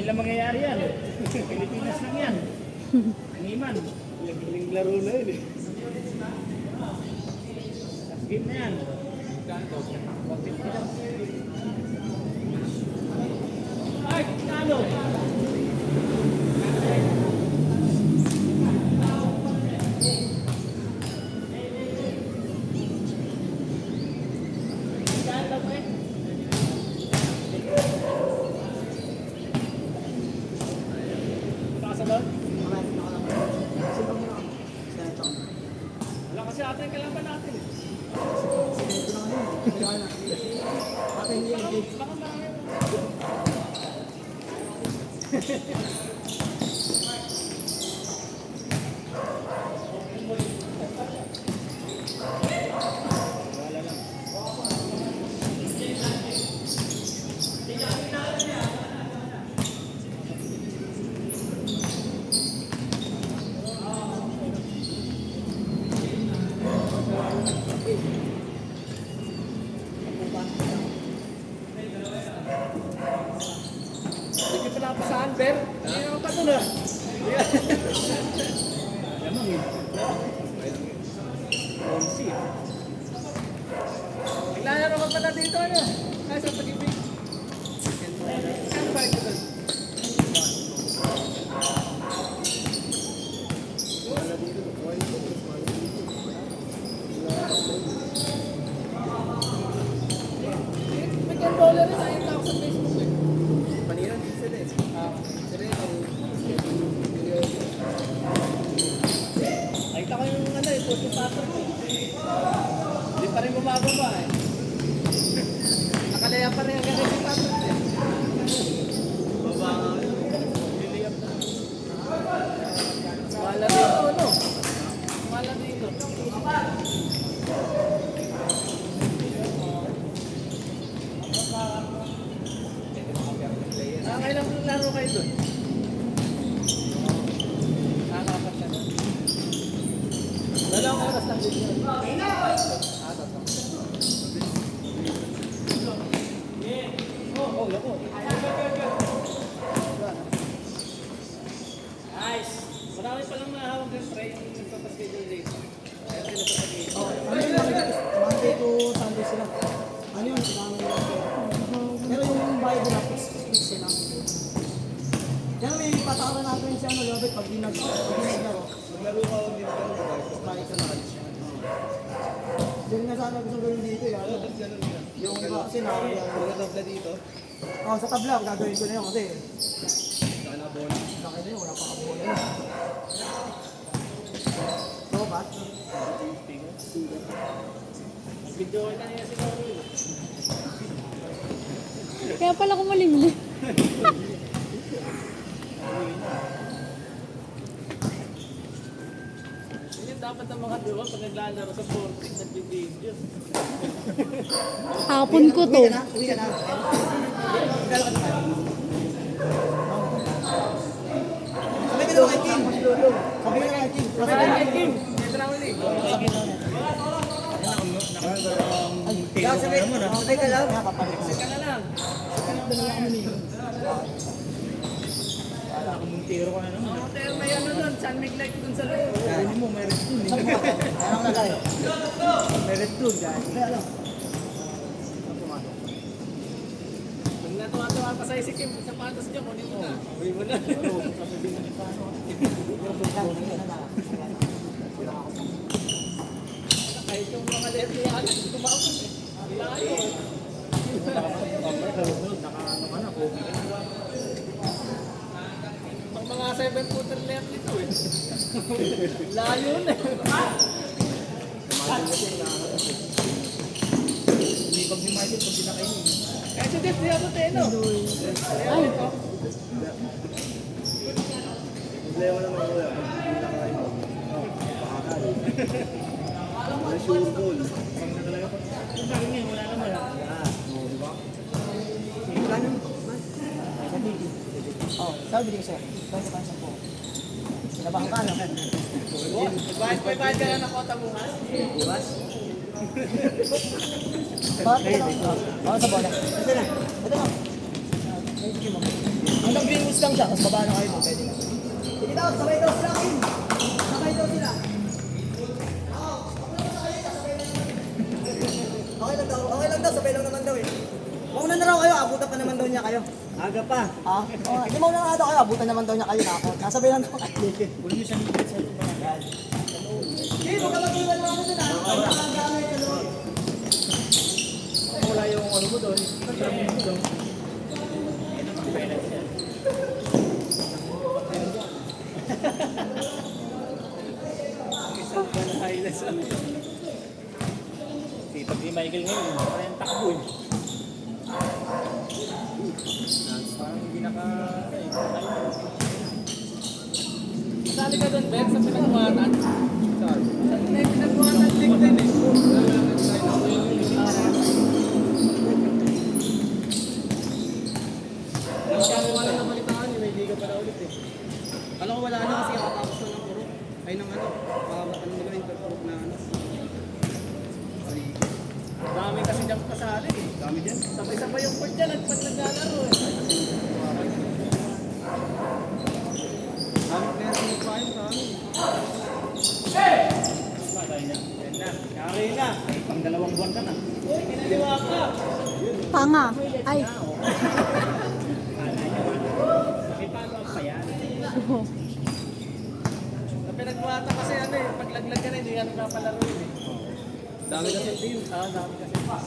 Ngayon lang mangyayari yan. Pilipinas lang yan. Animan. Yung laro na yun eh. Last game na yan. Ay, kano? Wala kasi atin kailangan natin. Baka marami. Hindi pa na saan, Ben? Hindi naman pa ito na. Lamang eh. Onsi. Naglalaro ka pala dito, ano? Kaya sa pag-ibig. Ano ba ito? May $10 rin, nakita ako sa Facebook eh. Kanina, sila eh. Sila eh. Nakita ko yung ano eh, puso pattern ko. Hindi pa rin bumababa eh. Nakalaya pa rin ang ganun yung pattern eh. Baba nga. Liliyap na. Wala dito, ano? Wala dito. Kailang laro kayo doon? Nakakapat ka na. Dalawang oras lang din yun. Oh, loko. Nice. Marami palang nahawag ng tray yung nagpapaschedule dito. Kaya sila sa pag-iisip. Monday to Sunday sila. Ano yun? Pero yung bayad nila, fix sila. Kaya may patakaran natin siya, ano, Lobet, pag di naglaro. Maglaro ka ako dito. Balik ka na kalis. Diyan nga sana gusto gawin dito eh. Ano? Ganun nga. Yung iba kasi nakakaya. Mga tabla dito. Sa tabla, gagawin ko na yun kasi Saka na bola. laki na yun, wala pa kabuhay na. So, bat? Video ko kanina si Cory. Kaya pala kumalimlim. Yun yung dapat ang mga diwa pag naglalaro sa 40 nag-video. Hapon ko to. Uwi ka na? Uwi ka na? Galo ka na ba? Sabi ka na kay King. Sabi ka na kay King. Ay, kay Kim! Ito na ulit. Sabi ka lang. Saka na lang. Kumuntiro ka na naman. Ang hotel may ano doon, San Miguel dun sa loob. Hindi mo, meron dun eh. Ano na tayo? Meron dun, guys. Pag natuwa-tuwa pa sa si Kim, sa patos niya, kunin mo na. Uwi mo na. Kahit yung mga left yan, kumakapos eh. Layo. Naka-ano ka na, COVID ka na. Pang mga 7-footer left nito eh. Layo na eh. Hindi pag ni Michael, pag dinakainin. Kaya si Def, di ako teno. Ay. Problema naman ko yan. Hindi nakakain mo. Pakakal. May sure goal. Pag na talaga pa. Kung bakit ngayon, wala naman. Di ba? Oh, sabi din sir. Pwede pa sa po. Sinabahan ka na. Bayad ka na ng kota bukas? Bukas? Bakit ka lang? Oh, sa bola. Ito na. Ito na. Thank you, ma'am. Hanggang Greenwoods lang siya, tapos baba na kayo doon, pwede na. Sige daw, sabay daw sila, Kim. Sabay daw sila. Okay lang daw, sabay lang naman daw eh. Mauna na raw kayo, abutan pa naman daw niya kayo. Aga pa. Ha? Hindi mauna na nga daw kayo, abutan naman daw niya kayo na ako. Nasabay lang daw kayo. Huli mo siya ng sa ito. Hindi, huwag ka mag-iwan lang ako dun ah. Ang dami ka doon. Wala yung ano mo doon. Kasama mo doon. Isang ba na highlights ano? Sipag ni Michael ngayon, parang takbo eh. Parang hindi naka... Sali ka doon, Ben, sa pinagbuhatan. Sali? Sa pinagbuhatan, tignan eh. Wala na balitaan eh, may liga pa na ulit eh. Alam ko wala na kasi kakatapos na ng puro. Ay nang ano, ano nila interpro na ano. Dami kasi dyan kasali eh. Dami dyan. Sabay-sabay yung court dyan at pag naglalaro eh. Dami players na nagpahin sa amin. Patay na. Yan na. Yari na. Ay, pang 2 buwan ka na. Uy, kinaliwa ka. Panga. Ay. May follow-up pa yan. Oo. Sa pinagbuhatan kasi ano eh, paglaglag ka na hindi ka nagpapalaro yun eh. Dami kasi team. Dami kasi pa.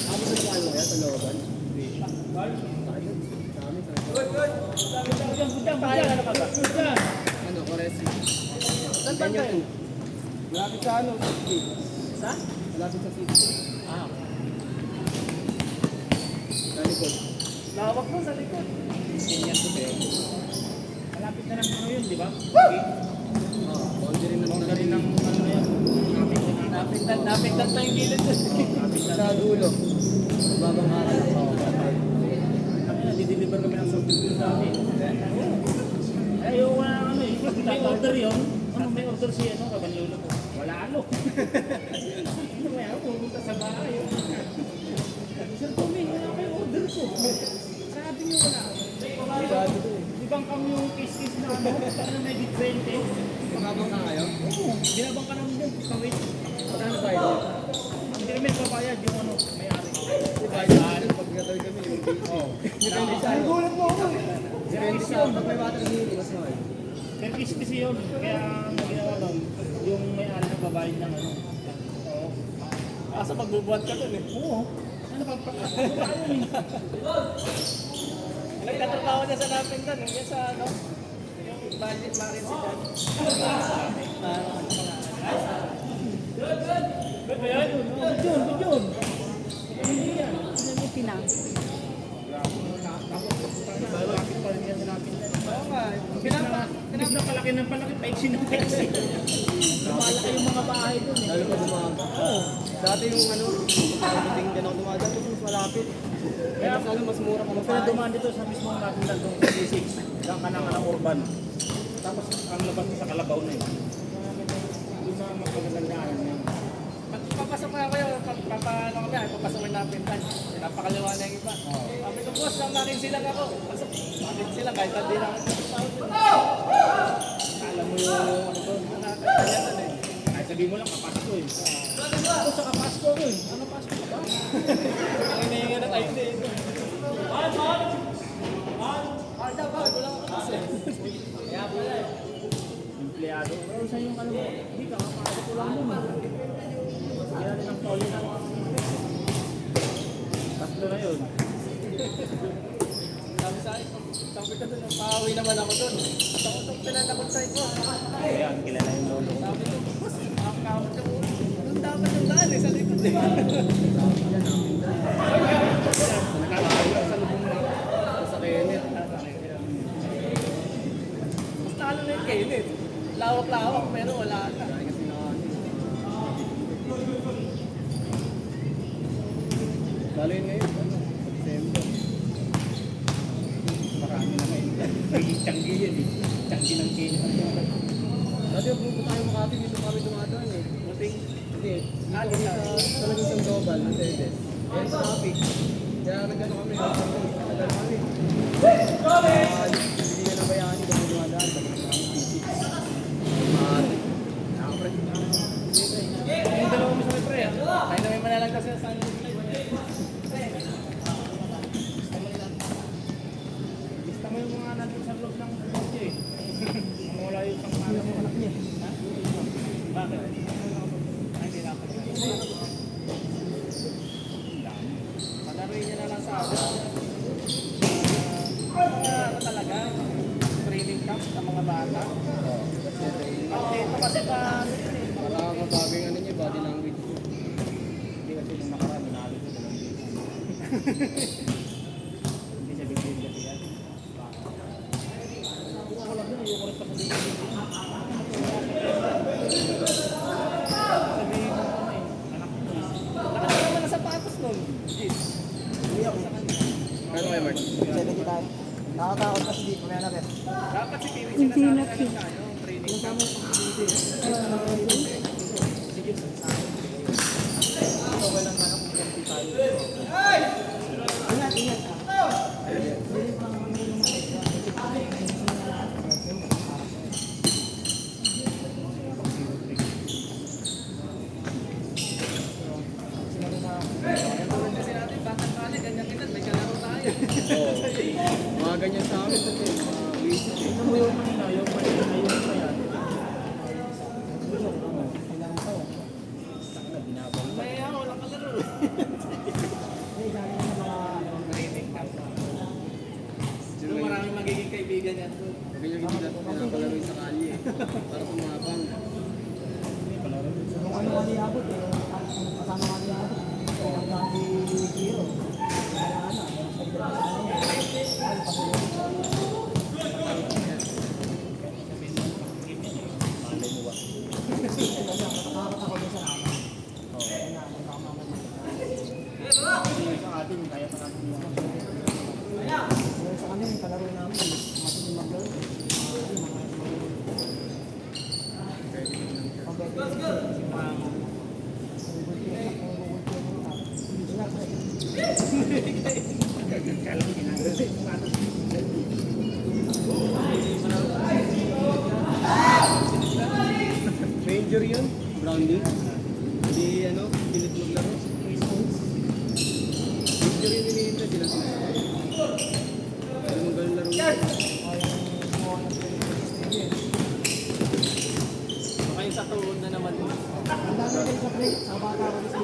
Ako sa ano kaya sa looban. Ano, Coresi. Saan ba kayo? Malapit sa ano, City. Sa? Malapit sa City. Ah. Talikod. Lawak mo sa likod. Ganyan to eh. Malapit na ng ano yun, di ba? Okay. Boundary na Boundary ng ano na yan. Napintan pa yung gilid doon. sa dulo. Babang aral. Kami nadi-deliver kami ng soft drinks sa amin. Ay, yung ano eh. May order yun. Ano, may order si ano, kabanlolo ko. Wala ano. Ano may ako, pumunta sa bahay. Sir, kami, wala kayo order ko. Sabi niyo wala. Di bang kami yung kiss-kiss na ano? Ano may differente? Babang ka kayo? Oo, binabang ka naman doon sa wait. Magkano ba yun? Hindi kami papayad yung ano, may-ari. Bayad. Pagkatawid kami, yung Oo. depende sa ano. Gulat mo ako. Depende sa pag may water heating, mas mahal. Pero kiss-kiss yun. Kaya ang ginawa nun, yung may-ari na babayad ng ano. Oo. Asa magbubuhat ka doon eh. Oo. Ano pag nagtatrabaho niya sa napindan, yung sa ano, yung budget marin si Dan. Ba't ba yan? Ba't yun? Ba't yun? Hindi yan. Buti na. Bakit pa rin yan sa napindan? Oo nga. Pinapalaki ng palaki, paiksi ng paiksi. Lumalaki yung mga bahay doon eh. Lalo pa dumaga. Oo. Dati yung ano, pagdating dyan ako dumaga, ito mas malapit. Kaya mas ano, mas mura pa Kung pwede dumaan dito sa mismong napindan doon sa C6, diyan ka ng urban. Tapos ang labas mo sa Kalabaw na yun. Doon na magpagandaan yan. Papasok na ako yun, papaano kami, papasok na napindan. Napakaliwa na yung iba. Sabi ko, boss, ang marin silang ako. Pasok, marin silang kahit hindi na ako. Alam mo yung ano doon, nakakaya doon eh. Kahit sabihin mo lang, kapasko eh. Ako sa kapasko ko eh. Ano pasko ka ba? Ang hinihinga na tayo din. Bago lang ako kasi. Kaya pala eh. Empleyado. Pero sa yung ano mo, hindi ka kapasok ko lang mo. Sige natin ang toli na. Tatlo na yun. Sabi ko doon, pauwi naman ako doon. Takot pinanakot sa ito. Ayan, kilala yung lolo ko. Sabi ko, boss, makakawat ka mo. Doon dapat yung daan eh, sa likod eh. Nakakawat sa lubong na. Sa Kenneth. Mas talo na yung Kenneth. Lawak-lawak pero wala ka. Dahil kasi na lalo yun ngayon, ano, December. Marami na ngayon. May tiyanggi yan eh. Tiyanggi ng Kenneth. Dati yung pumunta tayo Makati, dito kami dumadaan eh. Buting. Hindi, dito kami sa talagang San Global, Mercedes. Kaya traffic. Hindi ka na bayani kasi dumadaan. Yung dalawa mo sa may pre, tayo na may malalagkas sa saan. Lista mo yung mga nandun sa loob ng kotse eh. Wala yung pang anak niya. Ha? Bakit? Ay, hindi na ako. Palaruin niya na lang sa akin. Ano talaga? Training camp sa mga bata. Ito kasi ba? Nakakabagay ano niya, body language ko. Hindi kasi nung nakaraan, minalo ko dalawang dito. Hindi siya bigyan kasi yan. Ako lang din, ayoko rin pa sabihin ko dito. Sabihin ko ano eh, anak ko. Nakasama naman na sapatos nun. Jeez. Hindi ako. Ano kayo, Mark? 70 tayo. Nakatakot kasi dito, may anak eh. Dapat si Piwi Hindi sinasabi na na lang siya, yung training camp. Sige, sa akin. Okay lang na kung ganti tayo. Ingat, ingat ka. Kasi natin, bakit kali, ganyan-ganyan, may kalaro tayo. Mga ganyan sa amin kasi, mga wisit eh. Ito mo yung manina, yung manina, yung pa yan. May ako, walang kalaro. Training camp. Sino maraming magiging kaibigan yan doon? Ganyan hindi natin pinapalaro sa kalye eh. Para tumabang. Kung ano nga niabot eh. Kasama nga niabot. Kung ang dami zero. Wala na. Ay, pasulong. Nakakatakot din sa naman. Kaya na, may baka mamaya. Sa atin, kaya pa natin yung Yung sa kanya, yung kalaro namin, matinig maglaro. Ranger yun? Brownie? Hindi ano, pilit maglaro. Ranger yun iniintay sila sinasabi. Ano mong ganun laro yun? Baka yung sa tuon na naman. Ang dami kayo sa play, sa bata ko sa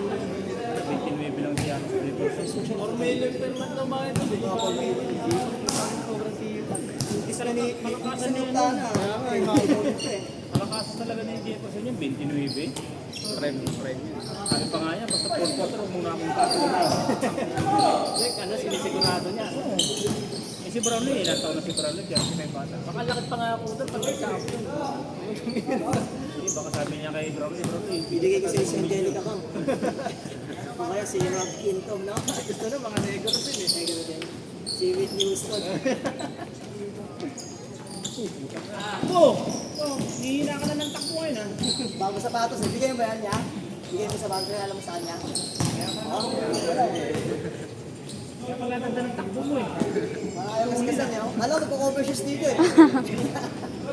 Pinuwi bilang siya. Or may level man daw mga ito. Sobrang sipa. Isa na ni Malakasan niya Tana. yun. Kaya nga, yung mga ito eh. Malakasan talaga na yung Jefferson yung 29. Prime yun. Sabi pa nga niya, basta 4 quarter, huwag muna akong tatunay. Like, ano, sinisigurado niya. Eh si Brownlee, ilan taon na si Brownlee, kaya si may bata. Baka lakad pa nga ako doon pag nag-champion. Hindi, baka sabi niya kay Brownlee, Binigay ko sa si Angelica Kang. O kaya si Rob Quintom, no? gusto na mga negro din eh. Negro din. Si Whitney Houston. Oh! Oh, hihina ka na ng takbuhan ha. Bago sapatos, bigay mo ba yan niya? Bigay mo sa bago na alam mo sa kanya. Oh, Kaya pala ganda ng takbo mo eh. ayaw kasi kasi niya. Alam, nagko-cover shoes dito eh.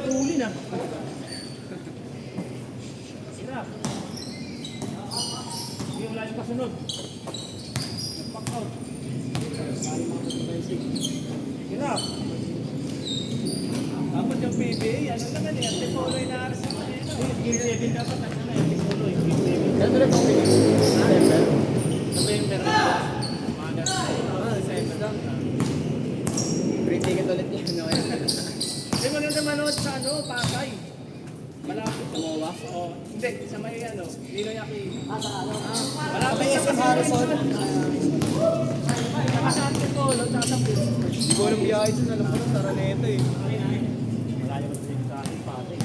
Tuli na. Hirap. Hindi wala yung kasunod. Nag-pack out. Hirap. Dapat yung PBA, ano naman eh, antipolo yung naaras naman eh. Game 7 dapat ano na, antipolo eh. Game 7. Gano'n rin pang pinigil? November? November na. Mga ganun. December lang. Free ticket ulit yun. No? Eh, maganda manood sa ano, Pasay. Malapit. Sa MOA? Oo. Hindi, sa may ano, Ninoyaki. Sa ano? Malapit May sa SM Harrison. Saka sa antipolo, saka sa Pilsen. Hindi ko alam biyahe dun. Alam ko lang sa Araneta eh. Malayo kasi sa ating Pasay.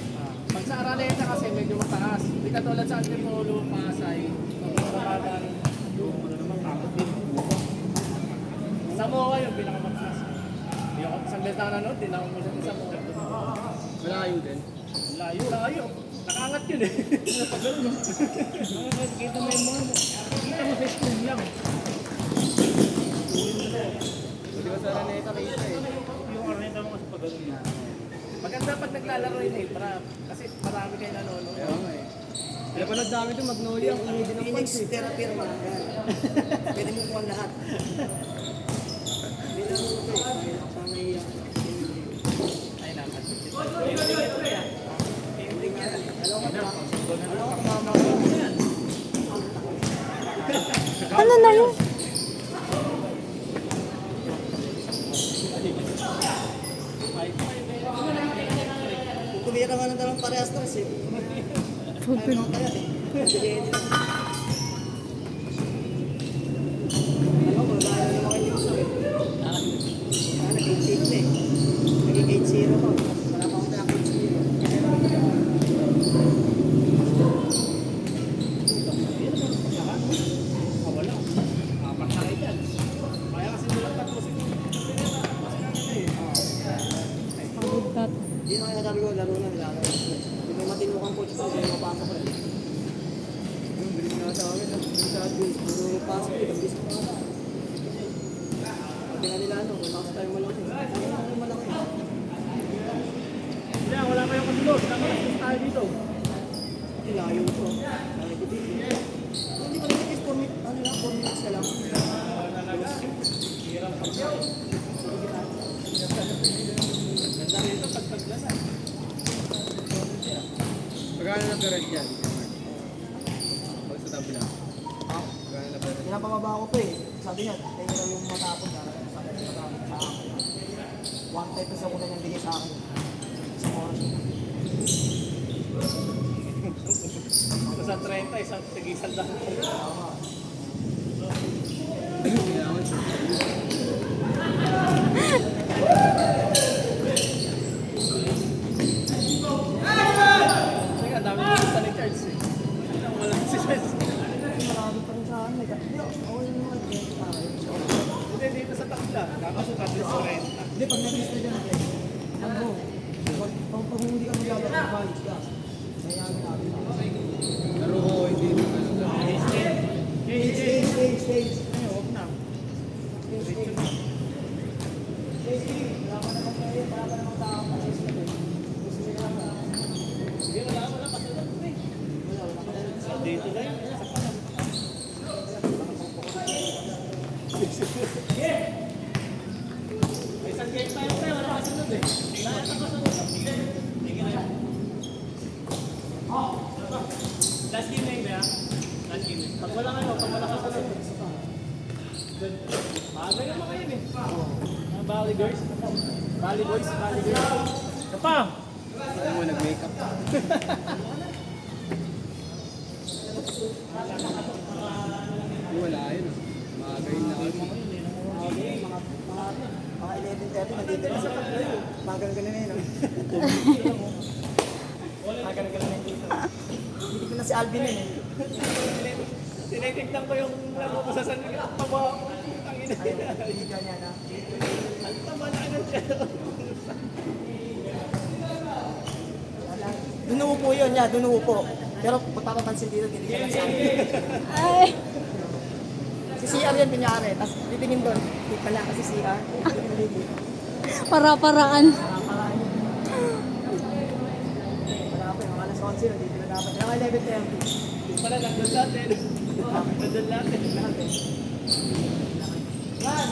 Pag sa Araleta kasi medyo mataas. Hindi katulad sa Antipolo, Pasay. Pagkakataan yung ano naman, takot din. Sa MOA yung pinakamataas. Hindi ako isang beses na nanood, din ako muna sa MOA. Malayo din. Layo, layo. Nakangat yun eh. Pag gano'n, no? Kita mo yung mga mo. Kita mo sa screen lang. Tuloy mo na. maganda pag naglalaro yung nail trap. Kasi marami kayo nanonood. Kaya nga eh. Kaya pala dami ito, Magnolia, ang hindi ng Phoenix points eh. therapy naman. Yan. Pwede mo kuha lahat. Hindi lang ako eh. Kaya ako sa naiyak. Ay naman. Alam ko mama. Ano na yun? Kung kumira nga ng dalawang parehas stress eh. Ayaw naman kaya eh. Sige, hindi lang. Alam ko, dahil na naman kayo sa eh. Nag-8-8 na eh. Naging 8-0 pa. Wala pa akong kaya 8-0. Wala. Apat na kayo dyan. Kaya kasi nilang tapusin. Pagkat. Hindi na kaya sabi ko, laro na, nilalaro. Hindi may matinukang coach ko, hindi mapasok ko rin. Yung bilis nga sa akin, sa advice, puro pasok eh, bilis pa nga. Sabi nga nila, ano, malakas tayo malaki. Sabi nga tayo malaki. Hindi, wala kayong kasunod. Nakalas tayo dito. Hindi, layo ko. Layo ko dito. Hindi pa rin 4 minutes, ano lang, 4 minutes ka lang. Ganda rito pag paglasan. Pagkano na direct yan? Pag sa tabi lang. Pagkano na direct? Pinapababa ko pa eh. Sabi niya, tayo raw yung matapon. Sabi niya, matapon sa akin. One type na sa una niyang bigay sa akin. Sa oras. Sa 30, isang tigisan lang. Kailangan sa Kasi ang dami mo sa ni Charles eh. Wala si Charles. Marami pa rin sa akin. Hindi, ako yung mga adventure sa akin. Hindi, dito sa takda. Kakasukat din sa 30. Hindi, pag nag-list na dyan, ano, pag hindi ka maglalaro, college ka. Mayayaman natin. laro ko, hindi naman. Stage. Ay, huwag na. Hindi, wala kasunod na eh. Dito na yun. May isang game tayo pre, wala kasunod eh. Lahat ang kasunod. Sige na yun. Last game na yun ba? Last game na yun. Pag wala kasunod. Bagay naman kayo eh. Valley Girls. Valley Boys, Valley Girls. Kapang! Alam mo, nag-makeup pa. Wala yun. Magay na ako. Mga 11:30, nandito na sa pagkayo. Magal ka na na yun. Magal ka na na dito. Hindi ko na si Alvin yun eh. Tinitignan ko yung laro ko sa San Miguel. Ang taba ko. Ang ina. Hindi ka niya na. Ang taba na ano siya. Dunuupo yun, yeah, dunuupo. Pero pag papapansin dito, hindi ka lang sa akin. Ay. Si CR yan, pinyari. Tapos titingin doon. Hindi pala kasi CR. Para-paraan. Paraan yun. Wala pa yung mga alas 11, nandito na dapat. Kaya 11:30. Pala nandun natin. Nandun natin. Yan!